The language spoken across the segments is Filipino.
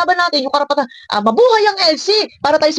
ipaglaban natin yung karapatan. Mabuhay ang EDSI! Para tayo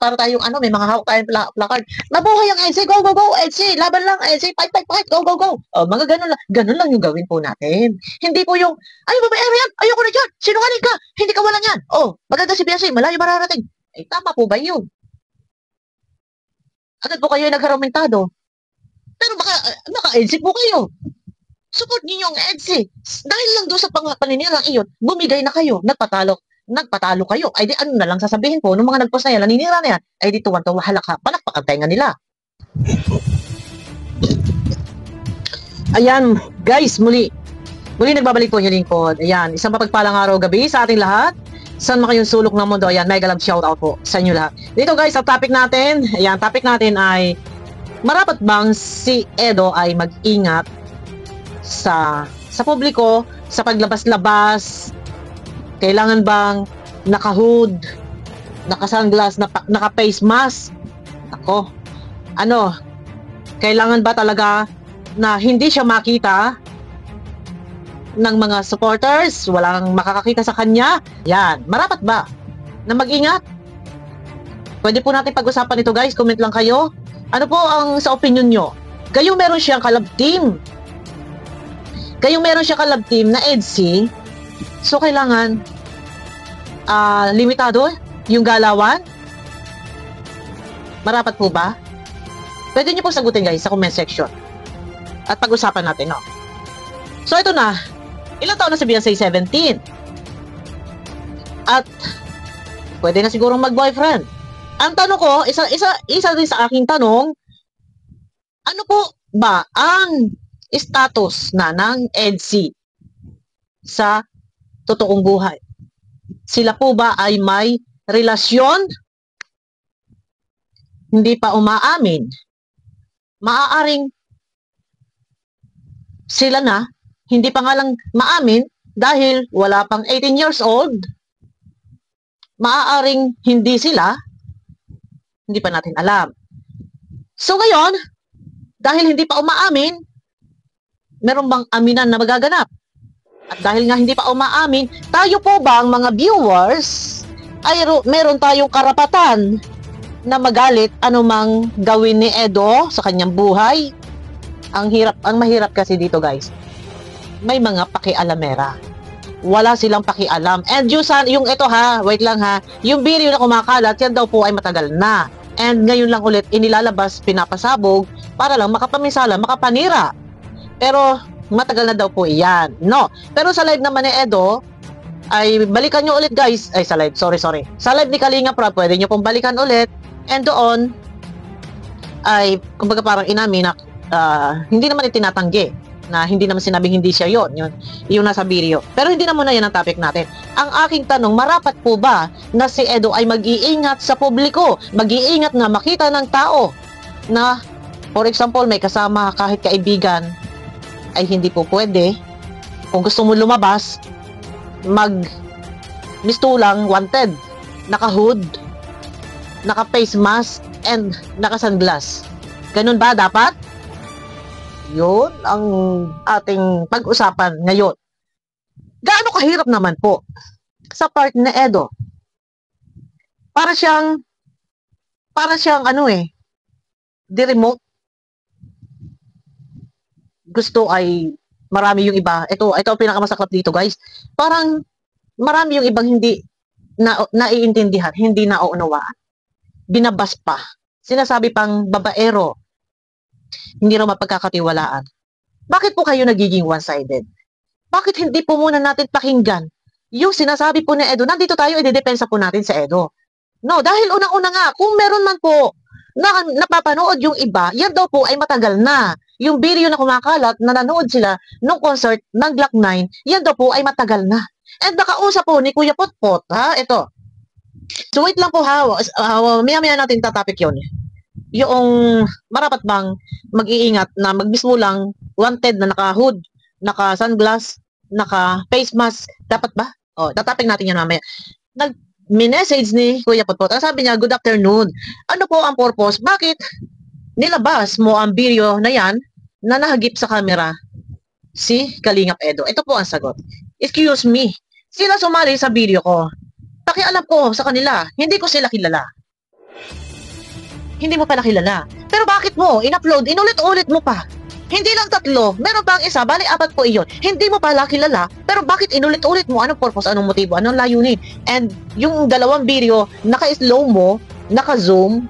para tayong may mga hawak tayong placard. Mabuhay ang EDSI! Go, go, go! EDSI! Laban lang! EDSI! Fight, fight, fight! Go, go, go! Mga ganun lang yung gawin po natin. Hindi po yung, ay, babaero yan! Ayoko na dyan! Sinungaling ka! Hindi ka wala yan! Maganda si BSA! Malayo mararating! Tama po ba yun? Agad po kayo nagharomentado. Pero baka EDSI po kayo. Support niyo yung EDSI. Dahil lang doon sa paninirang iyon, bumigay na kayo, nagpatalo kayo. Ay di ano na lang sasabihin po, nung mga nagpost na yan, naninira na yan, ay di tuwan-tuwa, halaka, palakpak ang tenga nila. Ayan, guys, muli nagbabalik po yung lingkod. Ayan, isang mapagpalang araw gabi sa ating lahat. Saan man kayong sulok ng mundo, ayan, mega love shoutout po sa inyo lahat. Dito guys, ang topic natin ay, marapat bang si Edo ay mag-ingat sa publiko, sa paglabas-labas? Kailangan bang naka-hood, naka-sunglass, naka-face mask? Ako, kailangan ba talaga na hindi siya makita ng mga supporters? Walang makakakita sa kanya? Yan, marapat ba na mag-ingat? Pwede po natin pag-usapan ito guys, comment lang kayo. Ano po ang sa opinion nyo? Kayong meron siyang kalab team na EDSI, so kailangan limitado yung galawan? Marapat po ba? Pwede nyo po sagutin guys sa comment section at pag-usapan natin, no? So ito na, ilang taon na si Beyonce? 17. At pwede na sigurong mag-boyfriend. Ang tanong ko, isa din sa aking tanong, ano po ba ang status na ng EDSI sa totoong buhay? Sila po ba ay may relasyon? Hindi pa umaamin. Maaaring sila na, hindi pa nga lang maamin dahil wala pang 18 years old. Maaaring hindi sila, hindi pa natin alam. So ngayon, dahil hindi pa umaamin, meron bang aminan na magaganap? At dahil nga hindi pa umaamin, tayo po bang mga viewers ay meron tayong karapatan na magalit anumang gawin ni Edo sa kanyang buhay? Ang mahirap kasi dito guys, may mga pakialamera. Wala silang pakialam. And yung ito wait lang yung video na kumakalat, yan daw po ay matagal na. And ngayon lang ulit inilalabas, pinapasabog para lang makapaminsala, makapanira. Pero matagal na daw po iyan. No. Pero sa live naman ni Edo, ay balikan nyo ulit guys. Ay sa live, sorry. Sa live ni Kalinga Prab, pwede nyo pong balikan ulit. And doon, ay kumbaga parang inamin na hindi naman itinatanggi na hindi naman sinabing hindi siya yung nasa video. Pero hindi naman na yan ang topic natin. Ang aking tanong, marapat po ba na si Edo ay mag-iingat sa publiko? Mag-iingat na makita ng tao na, for example, may kasama kahit kaibigan, ay hindi po pwede. Kung gusto mo lumabas, mistulang, wanted, naka-hood, naka-face mask, and naka-sunglass. Ganun ba dapat? Yun ang ating pag-usapan ngayon. Gaano kahirap naman po sa part ni Edo? Para siyang di remote. Gusto ay marami yung iba. Ito ang pinakamasaklap dito guys. Parang marami yung ibang hindi naiintindihan, hindi nauunawaan. Binabas pa. Sinasabi pang babaero. Hindi raw mapagkakatiwalaan. Bakit po kayo nagiging one-sided? Bakit hindi po muna natin pakinggan yung sinasabi po ni Edo? Nandito tayo, idedepensa po natin sa Edo. No, dahil unang-una nga, kung meron man po na napapanood yung iba, yan daw po ay matagal na. Yung video na kumakalat, na nanood sila nung concert ng Glock 9, yan daw po ay matagal na. And nakausap po ni Kuya Potpot, ito. So wait lang po maya-maya natin tatapik yun. Yung marapat bang mag-iingat na magbismo lang, wanted na naka-hood, naka-sunglass, naka-face mask, dapat ba? Tatapik natin yan mamaya. Nag-message ni Kuya Potpot. Ang sabi niya, good afternoon. Ano po ang purpose? Bakit nilabas mo ang video na yan na nahagip sa camera si Kalingap Edo? Ito po ang sagot. Excuse me, sila sumali sa video ko. pakialam ko sa kanila, hindi ko sila kilala. Hindi mo pala kilala. Pero bakit mo in-upload, inulit-ulit mo pa? Hindi lang 3, meron pang isa, bali 4 po iyon. Hindi mo pala kilala, pero bakit inulit-ulit mo? Anong purpose, anong motibo, anong layunin? And yung 2 video, naka-slow mo, naka-zoom,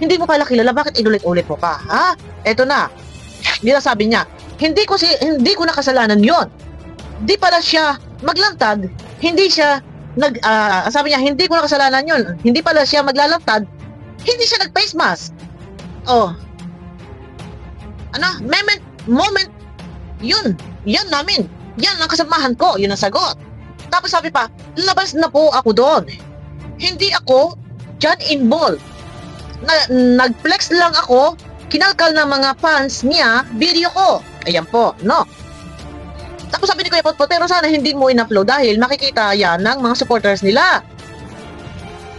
hindi mo pala kilala, bakit inulit-ulit mo pa? Ha? Eto na. Sabi niya, hindi ko nakasalanan yon. Di pala siya maglantad, hindi siya sabi niya, hindi ko nakasalanan yon. Hindi pala siya maglalantad, hindi siya nag-face mask. Oh. Ano? Moment. Yun namin. Yan ang kasamahan ko. Yun ang sagot. Tapos sabi pa, labas na po ako doon. Hindi ako dyan involved. Nag-flex lang ako, kinalkal ng mga fans niya, video ko. Ayan po, no? Tapos sabi ni Kuya Potpot, pero sana hindi mo in-upload dahil makikita yan ng mga supporters nila.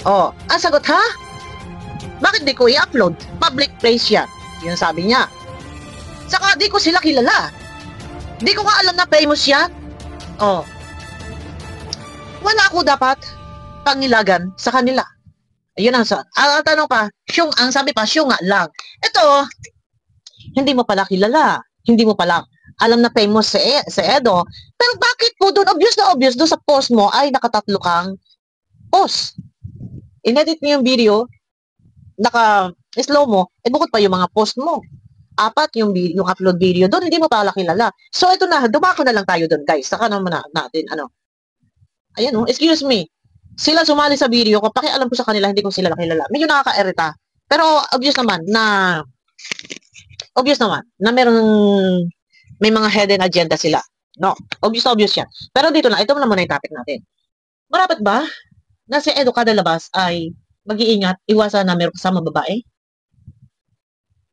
Oh, ang sagot, ha? Bakit di ko i-upload? Public place yan. Yun sabi niya. Saka di ko sila kilala. Di ko nga alam na famous yan. Oh. Wala ako dapat pangilagan sa kanila. Ayun ang tanong pa, ang sabi pa, nga lang. Ito, hindi mo pala kilala. Hindi mo pala alam na famous si Edo. Pero bakit po doon, obvious doon sa post mo ay naka-3 kang post. Inedit mo yung video, naka-slow mo, bukod pa yung mga post mo. 4 yung upload video doon, hindi mo pala kilala. So ito na, dumako na lang tayo doon, guys. Saka naman natin, ayan excuse me. Sila sumali sa video ko, pakialam ko sa kanila, hindi ko sila kilala. Medyo nakaka-irita. Pero obvious naman na may mga hidden agenda sila. No, obvious yan. Pero dito na, ito na muna yung topic natin. Marapat ba na si Edo kada labas ay mag-iingat, iwasan na meron kasama babae?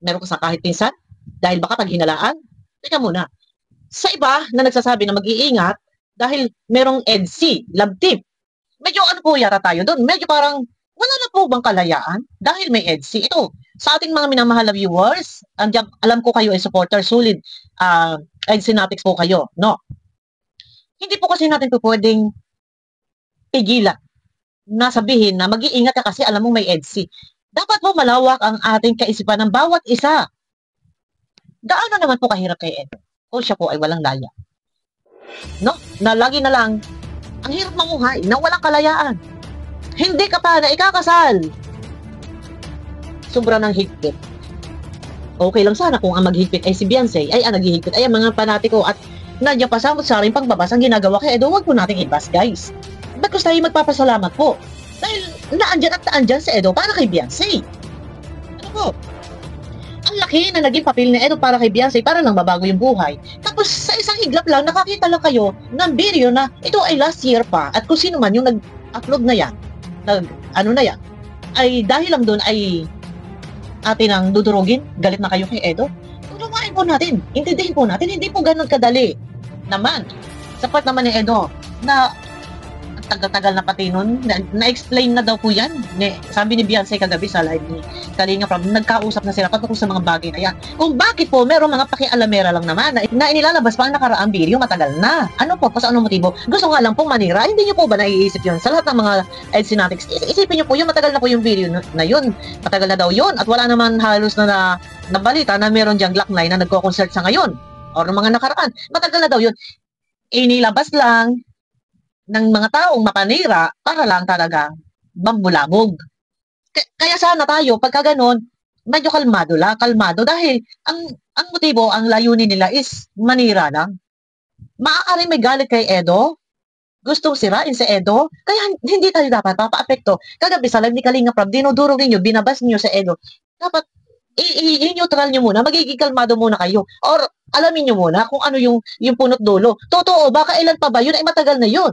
Meron ka sa kahit pinsan? Dahil baka pag hinalaan? Teka muna. Sa iba na nagsasabi na mag-iingat dahil merong EDC, love team. Medyo po yata tayo doon. Medyo parang wala na po bang kalayaan dahil may EDC. Ito, sa ating mga minamahal na viewers, alam ko kayo ay supporter, solid EDC natics po kayo. No? Hindi po kasi natin po pwedeng pigilan na sabihin na mag-iingat ka kasi alam mo may EDC. Dapat po malawak ang ating kaisipan ng bawat isa. Gaano naman po kahirap kay Edo? O siya po ay walang laya. No? Na lagi na lang, ang hirap mamuhay na walang kalayaan. Hindi ka pa na ikakasal. Sobra ng higpit. Okay lang sana kung ang maghigpit ay si Beyonce, ay ang naghihigpit ay ang mga panatiko at nandiyan pa sa saring pangbabas ang ginagawa kay Edo. Huwag po nating ibas, guys. Ba't ko tayo magpapasalamat po? Dahil naandyan si Edo para kay Beyonce. Ano po? Ang laki na naging papel ni Edo para kay Beyonce para lang mabago yung buhay. Tapos sa isang iglap lang, nakakita lang kayo ng video na ito ay last year pa at kung sino man yung nag-upload na yan, ay dahil lang doon ay atin ang dudurugin, galit na kayo kay Edo. Tunawain po natin, intindihin po natin, hindi po ganun kadali. Naman, sapat naman ni Edo na tagal-tagal na pati nun, na-explain na daw po yan. Sabi ni Beyonce kagabi sa live ni Kalinga Prab, nagkausap na sila patungkol sa mga bagay na yan. Kung bakit po, merong mga pakialamera lang naman na inilalabas pa ang nakaraang video matagal na. Ano po, sa anong motibo? Gusto nga lang pong manira, hindi nyo po ba naiisip yun? Sa lahat ng mga EDC natics, isipin nyo po yun, matagal na po yung video na yun. Matagal na daw yun. At wala naman halos na balita na meron diyang Glock 9 na nagko-concert sa ngayon. Or ng mga nakaraan. Matagal na daw yun. Inilabas lang ng mga taong mapanira para lang talaga mambulabog. Kaya sana tayo, pagka ganon, medyo kalmado dahil ang motibo, ang layunin nila is manira lang. Maaaring may galit kay Edo, gustong sirain si Edo, kaya hindi tayo dapat papaapekto. Kagabi sa live ni Kalinga Prab, dinudurog ninyo, binabas niyo si Edo. Dapat i-neutral nyo muna, magiging kalmado muna kayo. Or alamin nyo muna kung ano yung punot dulo. Totoo, baka ilan pa ba yun ay matagal na yun.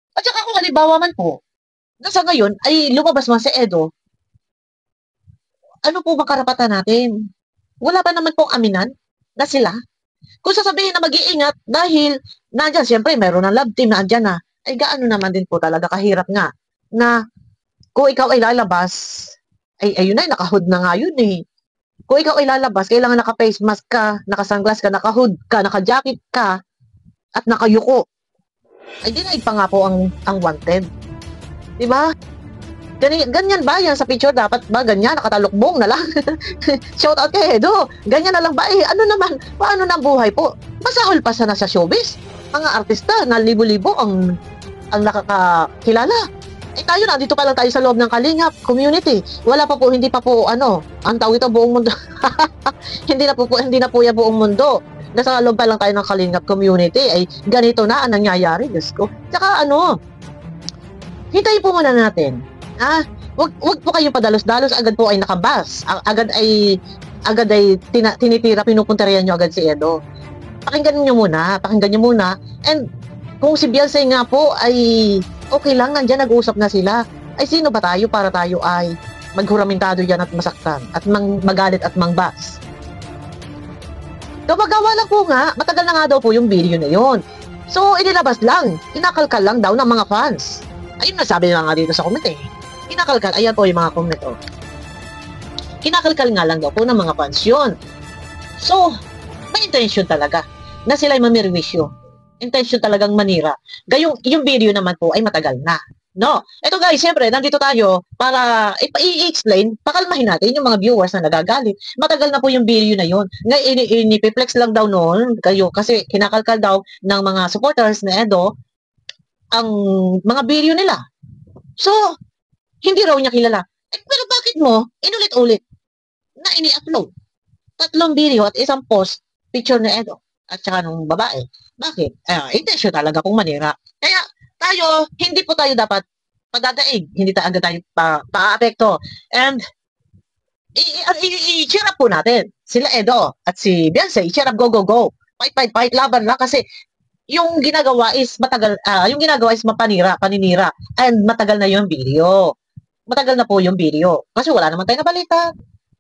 At saka kung halimbawa man po, na sa ngayon ay lumabas man si Edo, ano po bang karapatan natin? Wala pa naman pong aminan na sila. Kung sasabihin na mag-iingat dahil nandyan, siyempre mayroon ng love team na andyan na, ay gaano naman din po talaga kahirap nga na kung ikaw ay lalabas, ay ayun na, naka-hood na nga yun eh. Kung ikaw ay lalabas, kailangan naka-face mask ka, naka-sunglass ka, naka-hood ka, naka-jacket ka, at nakayuko. ay dinaig pa nga po ang wanted. Diba? Ganyan ba yan sa picture? Dapat ba ganyan? Nakatalukbong na lang? Shout out kay Edo. Ganyan na lang ba? Ano naman? Paano na ang buhay po? Masahol pa sana sa showbiz. Mga artista na libo-libo ang nakakakilala. Tayo na, dito pa lang tayo sa loob ng Kalingap community. Wala pa po, hindi pa po, ang tawag ito, buong mundo. hindi na po yan buong mundo. Nasa loob pa lang tayo ng Kalingap community. Ay, ganito na ang nangyayari. Diyos ko. Tsaka hintayin po muna natin. Wag po kayong padalos-dalos, agad po ay nakabas. Agad ay tinitira, pinupunterian nyo agad si Edo. Pakinggan nyo muna. And kung si Beyonce nga po ay okay lang, nandiyan nag-usap na sila. Ay sino ba tayo para tayo ay maghuramentado yan at masaktan at magalit at mangbas? Gawagawa lang po nga, matagal na nga daw po yung video na yon. So inilabas lang, kinakalkal lang daw ng mga fans. Ayun na sabi nga dito sa comment kinakalkal, ayan po yung mga comment kinakalkal nga lang daw po ng mga fans yun. So, may intention talaga na sila ay mamirwisyo. Intention talagang manira. Gayong yung video naman po ay matagal na. No? Ito guys, siyempre, nandito tayo para i-explain, pakalmahin natin yung mga viewers na nagagalit. Matagal na po yung video na yun. Ngayon, inipiplex lang daw noon kayo kasi kinakalkal daw ng mga supporters na Edo ang mga video nila. So, hindi raw niya kilala. Pero bakit mo inulit-ulit na ini-upload? 3 video at isang post, picture na Edo at saka nung babae. Bakit? Intention talaga kung manira. Kaya tayo, hindi po tayo dapat padadaig. Hindi agad tayo pa-apekto. And i-cheer up po natin. Sila Edo at si Beyonce, i-cheer up, go, go, go. Fight, laban lang kasi yung ginagawa is matagal, yung ginagawa is paninira, and matagal na yung video. Matagal na po yung video. Kasi wala naman tayo na balita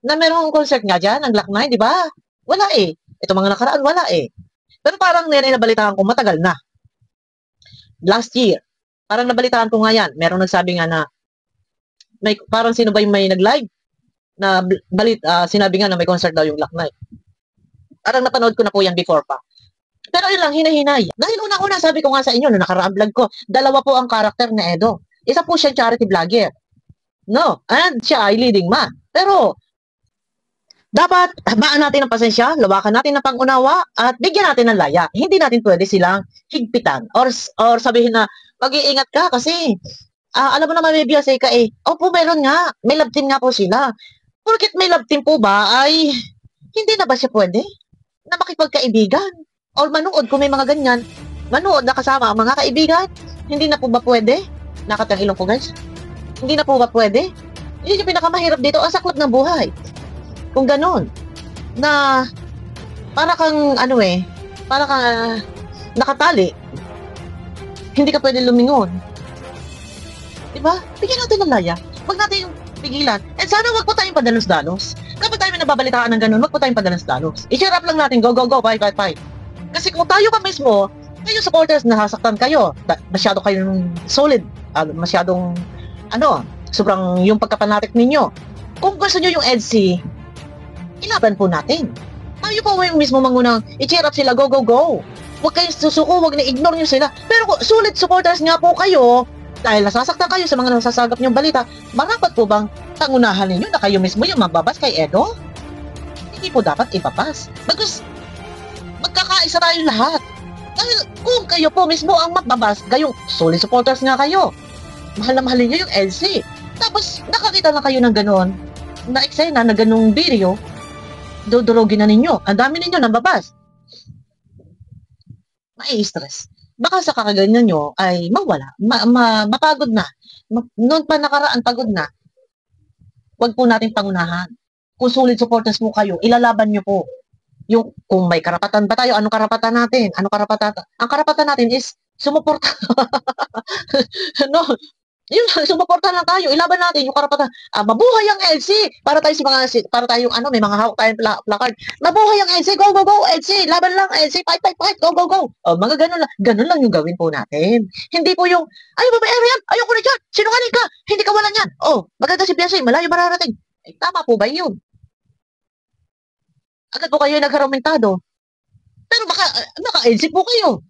na merong concert nga dyan, ang Glock 9, di ba? Wala Ito mga nakaraan, wala Pero parang nabalitaan ko matagal na. Last year, parang nabalitaan ko nga yan. Merong nagsabi nga na, parang sino ba yung may nag-live? Na sinabi nga na may concert daw yung Glock 9. Parang napanood ko na po yan before pa. Pero yun lang, hinahinay. Dahil una-una, sabi ko nga sa inyo, na nakaraang vlog ko, 2 po ang karakter na Edo. Isa po siya charity vlogger. No, and siya ay leading man. Pero, dapat habaan natin ng pasensya, lawakan natin ng pangunawa, at bigyan natin ng laya. Hindi natin pwede silang higpitan. Or sabihin na, mag-iingat ka kasi, alam mo naman may Beyonce ka Opo, meron nga. May love team nga po sila. Porket may love team po ba, ay hindi na ba siya pwede na makipagkaibigan? Or manood kung may mga ganyan. Manood na kasama ang mga kaibigan. Hindi na po ba pwede? Nakatang ilong ko guys. Hindi na po ba pwede? Yun yung pinakamahirap dito, ang saklap ng buhay. Kung ganon, na para kang para kang nakatali, hindi ka pwede lumingon. Diba? Bigyan natin ng laya. Huwag natin yung pigilan. And sana wag po tayong padalos-dalos. Kapag tayo may nababalitaan ng ganon, wag po tayong padalos-dalos. I-share up lang natin, go, go, go, fight. Kasi kung tayo pa mismo, kayo supporters, nasasaktan kayo, masyado kayong solid, masyadong sobrang yung pagkapanatik ninyo. Kung gusto nyo yung EDC, ilaban po natin. Tayo po yung mismo mangunang i-cheer up sila, go, go, go. Huwag kayong susuko, huwag na-ignore nyo sila. Pero kung solid supporters nga po kayo, dahil nasasaktan kayo sa mga nasasagap nyong balita, marapat po bang tangunahan ninyo na kayo mismo yung mababas kay Edo? Hindi po dapat ibabas. Bagkus, magkakaisa tayo lahat. Dahil kung kayo po mismo ang mababas, kayong solid supporters nga kayo, mahal na mahalin nyo yung LC. Tapos, nakakita na kayo ng ganon, na eksena na ganong video, dudurugin na ninyo. Ang dami ninyo nababas. Mai-stress. Baka sa kakaganyan nyo ay mawala, mapagod na. Noon pa nakaraan, pagod na. Huwag po natin pangunahan. Kung solid supporters mo kayo, ilalaban nyo po. Yung, kung may karapatan ba tayo, anong karapatan natin? Ang karapatan natin is sumuporta. No, yun, sumuporta lang tayo, ilaban natin yung karapatan. Mabuhay ang LC. Para tayo may mga hawak tayong placard. Mabuhay ang LC, go, go, go, LC, laban lang, LC, fight, go, go, go. Mga ganun lang yung gawin po natin. Hindi po yung, ayaw ba yan? Ayaw ko na dyan, sinungaling ka, hindi ka wala niyan. Maganda si Beyonce, malayo mararating. Tama po ba yun? Agad po kayo nagkaromentado. Pero baka LC po kayo.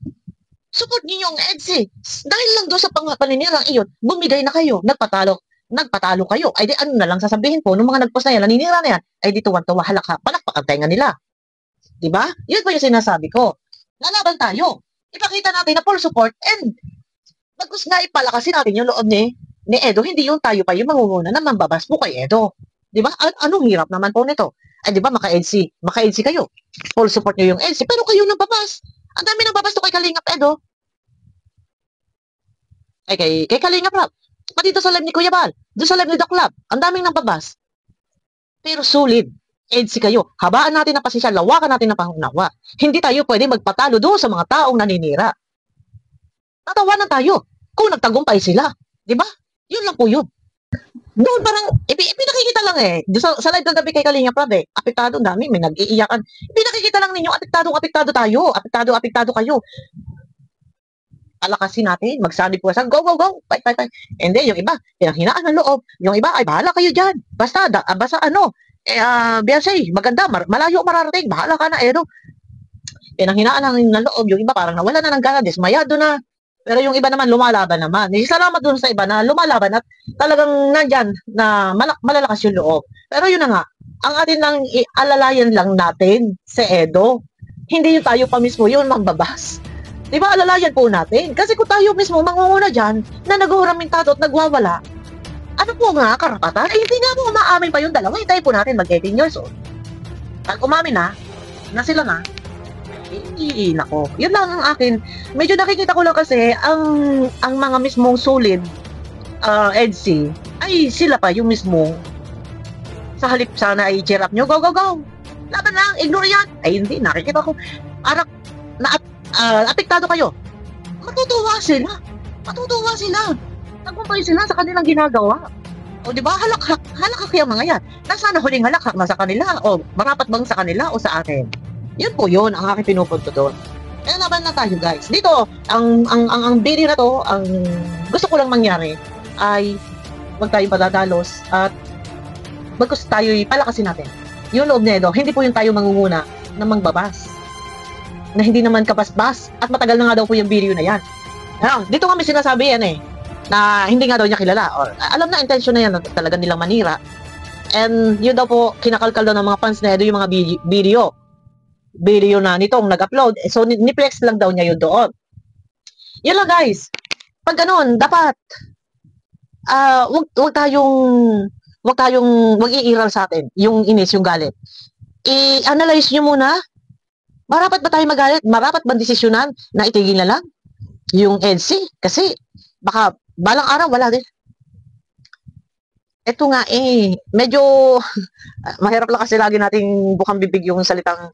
Support niyo yung EDSI. Dahil lang doon sa paninirang iyon, bumigay na kayo, nagpatalo kayo. Ay di ano na lang sasabihin po, nung mga nagpost na yan, naninira na yan, ay di tuwan-tuwa, halaka, palakpak ang tenga nila. Diba? Yun po yung sinasabi ko. Lalaban tayo. Ipakita natin na full support and bagus nga ipalakasin natin yung loob ni Edo, hindi yung tayo pa yung mangunguna na mambabas po kay Edo. Di ba? Anong hirap naman po nito? Ay, di ba, maka-EDSI kayo. Full support nyo yung EDSI, pero kayo nang babas. Ang dami nang babas to kay Kalingap Edo. Ay, kay Kalingap Rap. Pati dito sa live ni Kuya Bal, doon sa live ni Doc Lab, ang daming nang babas. Pero sulit. EDSI kayo. Habaan natin na pasensya, lawakan natin na pangunawa. Hindi tayo pwede magpatalo doon sa mga taong naninira. Natawanan tayo kung nagtagumpay sila. Di ba? Yun lang po yun. Doon parang, pinakikita lang eh. Sa live kagabi kay Kalinga Prab eh. Apektado, dami, may nag-iiyakan. Pinakikita lang ninyo, apektado tayo. Apektado kayo. Alakasin natin, magsanib po sa go, fight. And then, yung iba, pinanghinaan ng loob. Yung iba, ay bahala kayo dyan. Basta ano, Beyonce, maganda, malayo mararating, bahala ka na, Edo. Pinanghinaan ng loob. Yung iba, parang nawala na ng gana, dismayado na. Pero yung iba naman, lumalaban naman. Salamat dun sa iba na lumalaban at talagang nandyan na malalakas yung loob. Pero yun na nga, ang atin lang alalayan lang natin si Edo. Hindi yung tayo pa mismo yun mambabas. Di ba, alalayan po natin. Kasi kung tayo mismo mangunguna dyan, na nag-uuramentado at nagwawala, ano po nga karapatan? Eh, hindi nga po umaamin pa yung dalawa. Hintayin po natin mag-18 years old. Pag umamin na sila na, nako. Yun lang ang akin. Medyo nakikita ko lang kasi ang mga mismong solid EDSI ay sila pa yung mismong sa halip sana ay cheer up nyo. Go. Laban lang. Ignore yan. Ay hindi. Nakikita ko. Parang apektado kayo. Matutuwa sila. Nagpumpay sila sa kanilang ginagawa. O di ba? Halakhak yung mga yan. Nasaan na huling halakhak na sa kanila? O marapat bang sa kanila o sa akin? Yun po yun ang aking pinupunto doon. Kaya laban na tayo guys. Dito, ang video na to, ang gusto ko lang mangyari ay huwag tayong padadalos at bagkus tayo palakasin natin. Yung loob na ito, hindi po yung tayo mangunguna na mangbabas. Na hindi naman kabasbas at matagal na nga daw po yung video na yan. Dito kami sinasabi yan eh, na hindi nga daw niya kilala. Or, alam na intention na yan na talaga nilang manira. And yun daw po, kinakalkal daw ng mga fans na ito yung mga video na nitong nag-upload. So, niplex lang daw niya yun doon. Yun lang guys. Pag ganun, dapat wag iiral sa atin yung inis, yung galit. I-analyze nyo muna. Marapat ba tayo magalit? Marapat ba desisyonan na itigil na lang yung EDSI? Kasi baka balang araw wala din. Ito nga medyo mahirap lang kasi lagi nating bukang bibig yung salitang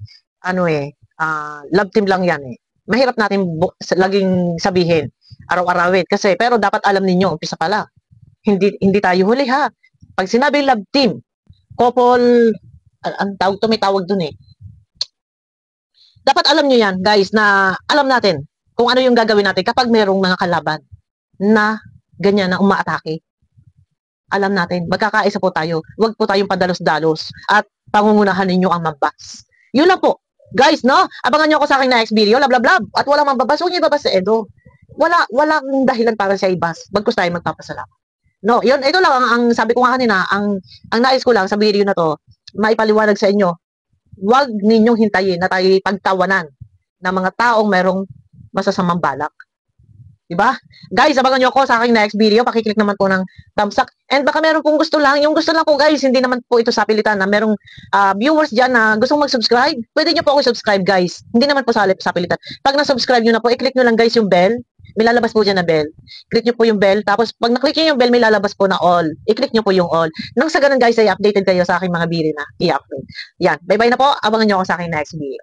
love team lang yan eh. Mahirap natin laging sabihin, araw-arawin. Kasi, pero dapat alam ninyo, umpisa pala, hindi tayo huli ha. Pag sinabi love team, couple, may tawag dun eh. Dapat alam nyo yan, guys, na alam natin kung ano yung gagawin natin kapag merong mga kalaban na ganyan na umaatake. Alam natin, magkakaisa po tayo. Huwag po tayong padalos-dalos at pangungunahan ninyo ang mambas. Yun lang po. Guys, no? Abangan nyo ako sa aking next video. Love. At walang mambabas. Huwag nyo ibabas si Edo. Walang dahilan para siya ibas. Bagkus tayo magpapasalamat. No, yun. Ito lang ang sabi ko nga kanina. Ang nais ko lang sa video na to, maipaliwanag sa inyo. Huwag ninyong hintayin na tayo pagtawanan ng mga taong merong masasamang balak. Diba? Guys, abangan nyo ako sa aking next video. Pakiclick naman po ng thumbs up. And baka meron pong gusto lang. Yung gusto lang po guys, hindi naman po ito sa pilitan na merong viewers dyan na gustong mag-subscribe. Pwede nyo po ako subscribe guys. Hindi naman po sa pilitan. Pag na-subscribe nyo na po, i-click nyo lang guys yung bell. May lalabas po dyan na bell. Click nyo po yung bell. Tapos pag na-click nyo yung bell, may lalabas po na all. I-click nyo po yung all. Nang sa ganun guys, ay updated kayo sa aking mga video na i-upload. Yan. Bye-bye na po. Abangan nyo ako sa aking next video.